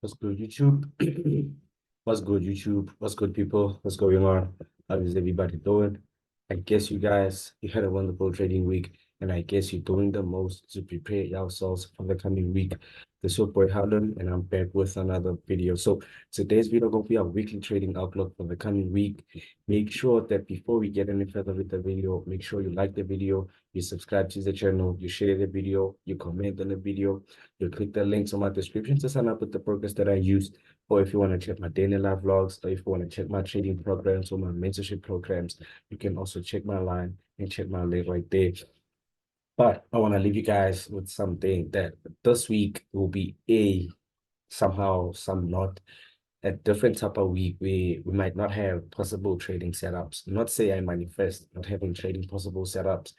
What's good, YouTube? What's good, YouTube? What's good, people? What's going on? How is everybody doing? I guess you had a wonderful trading week, and I guess you're doing the most to prepare yourselves for the coming week. This is your boy Harlan, and I'm back with another video. So today's video going to be a weekly trading outlook for the coming week. Make sure that before we get any further with the video, make sure you like the video, you subscribe to the channel, you share the video, you comment on the video, you click the links on my description to sign up with the programs that I use, or if you want to check my daily live vlogs, or if you want to check my trading programs or my mentorship programs, you can also check my line and check my link right there. But I want to leave you guys with something that this week will be somehow, some not, a different type of week where we might not have possible trading setups. Not say I manifest not having trading possible setups,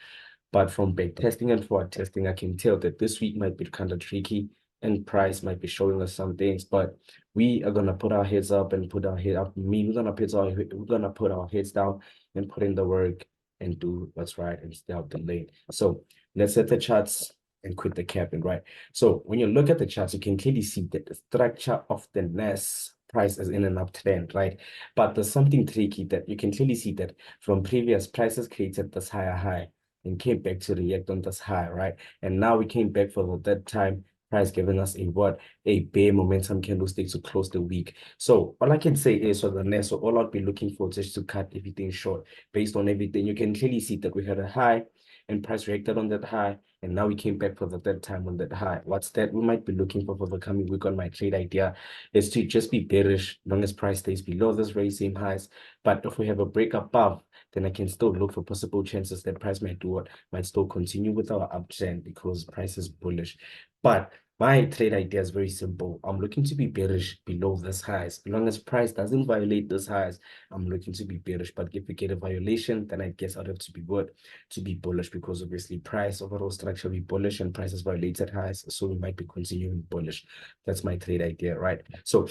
but from back testing and forward testing, I can tell that this week might be kind of tricky and price might be showing us some things, but we are gonna put our heads up and put our head up. We're gonna put our heads down and put in the work and do what's right and stay out the lane. So let's set the charts and quit the capping, right? So when you look at the charts, you can clearly see that the structure of the NAS price is in an uptrend, right? But there's something tricky that you can clearly see that from previous prices created this higher high and came back to react on this high, right? And now we came back for the third time, price giving us a bear momentum candlestick to close the week. So all I can say is for the next, so all I'd be looking for is just to cut everything short based on everything. You can clearly see that we had a high and price reacted on that high, and now we came back for the third time on that high. What's that we might be looking for the coming week on my trade idea is to just be bearish long as price stays below this very same highs. But if we have a break above, then I can still look for possible chances that price might do what might still continue with our uptrend because price is bullish. But my trade idea is very simple. I'm looking to be bearish below this highs. As long as price doesn't violate this highs, I'm looking to be bearish. But if we get a violation, then I guess I'd have to be what? To be bullish, because obviously price overall structure be bullish and price has violated highs. So we might be continuing bullish. That's my trade idea, right? So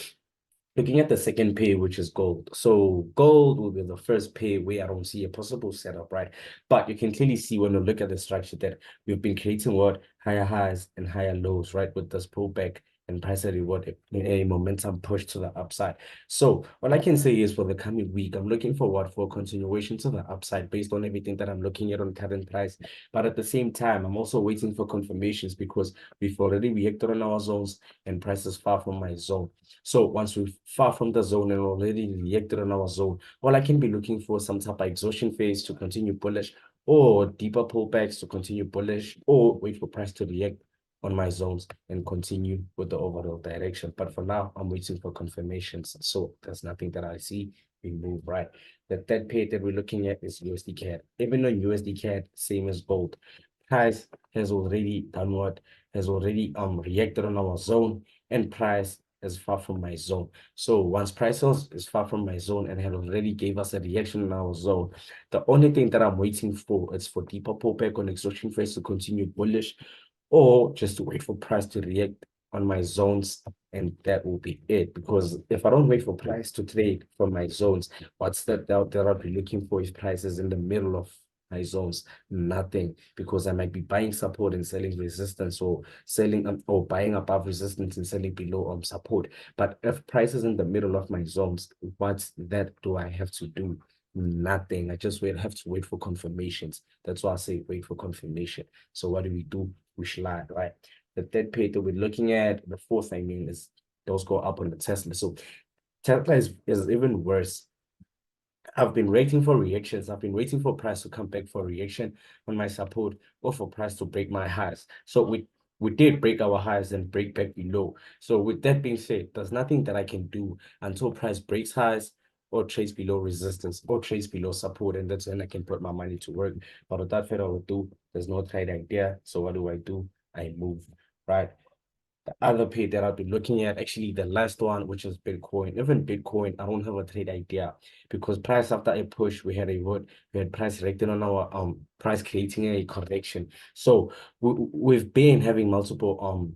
looking at the second pair, which is gold. So gold will be the first pair where I don't see a possible setup, right? But you can clearly see when you look at the structure that we've been creating what? Higher highs and higher lows, right? With this pullback and price reward, a momentum push to the upside. So what I can say is for the coming week, I'm looking forward for a continuation to the upside based on everything that I'm looking at on current price. But at the same time, I'm also waiting for confirmations because we've already reacted on our zones and price is far from my zone. So once we're far from the zone and already reacted on our zone, all I can be looking for some type of exhaustion phase to continue bullish, or deeper pullbacks to continue bullish, or wait for price to react on my zones and continue with the overall direction. But for now, I'm waiting for confirmations. So there's nothing that I see. We move right. The third pair that we're looking at is USD CAD. Even on USD CAD, same as gold. Price has already done what? Has already reacted on our zone, and price is far from my zone. So once price is far from my zone and had already gave us a reaction in our zone, the only thing that I'm waiting for is for deeper pullback on exhaustion phase to continue bullish, or just to wait for price to react on my zones, and that will be it. Because if I don't wait for price to trade from my zones, what's that that I'll be looking for if price is in the middle of my zones? Nothing, because I might be buying support and selling resistance, or selling or buying above resistance and selling below support. But if price is in the middle of my zones, what that do I have to do? Nothing. I just have to wait for confirmations. That's why I say wait for confirmation. So what do? We slide, right? The third pair that we're looking at, the fourth, I mean, is those go up on the Tesla. So Tesla is even worse. I've been waiting for reactions. I've been waiting for price to come back for reaction on my support, or for price to break my highs. So we did break our highs and break back below. So with that being said, there's nothing that I can do until price breaks highs or trades below resistance or trades below support, and that's when I can put my money to work. But without further ado, there's no trade idea. So what do? I move, right? The other pair that I'll be looking at, actually the last one, which is Bitcoin. Even Bitcoin, I don't have a trade idea, because price after a push, we had price reacting on our price creating a correction. So we've been having multiple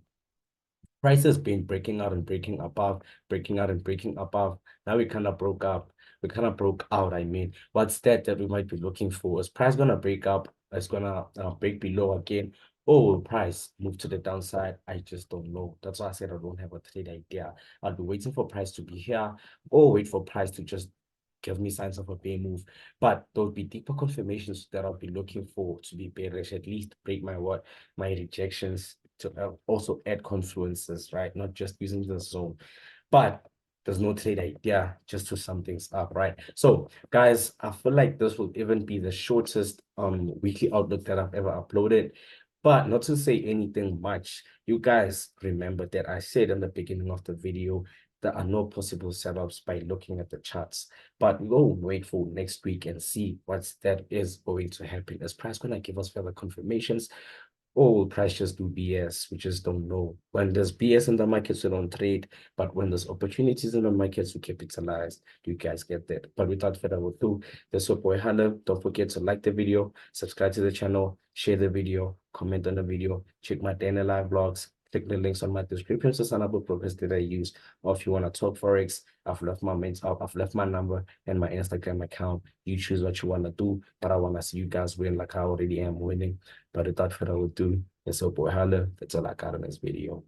prices been breaking out and breaking above, breaking out and breaking above. Now we kind of broke up. We kind of broke out. I mean, what's that we might be looking for? Is price gonna break up? It's gonna break below again, Oh, will price move to the downside? I just don't know. That's why I said I don't have a trade idea. I'll be waiting for price to be here or wait for price to just give me signs of a bear move. But there'll be deeper confirmations that I'll be looking for to be bearish, at least break my rejections to also add confluences, right? Not just using the zone. But there's no trade idea just to sum things up, right? So guys, I feel like this will even be the shortest weekly outlook that I've ever uploaded. But not to say anything much, you guys remember that I said in the beginning of the video, there are no possible setups by looking at the charts. But we'll wait for next week and see what that is going to happen. Is price going to give us further confirmations? Or will price just do BS? We just don't know. When there's BS in the markets, we don't trade. But when there's opportunities in the markets, we capitalize. You guys get that. But without further ado, this is your boy Hala. Don't forget to like the video, subscribe to the channel, share the video, comment on the video, check my daily live vlogs. Click the links on my description to sign up with brokers that I use. Or if you want to talk Forex, I've left my number and my Instagram account. You choose what you want to do, but I want to see you guys win like I already am winning. But without further ado, it's your boy Hala. That's all I got in this video.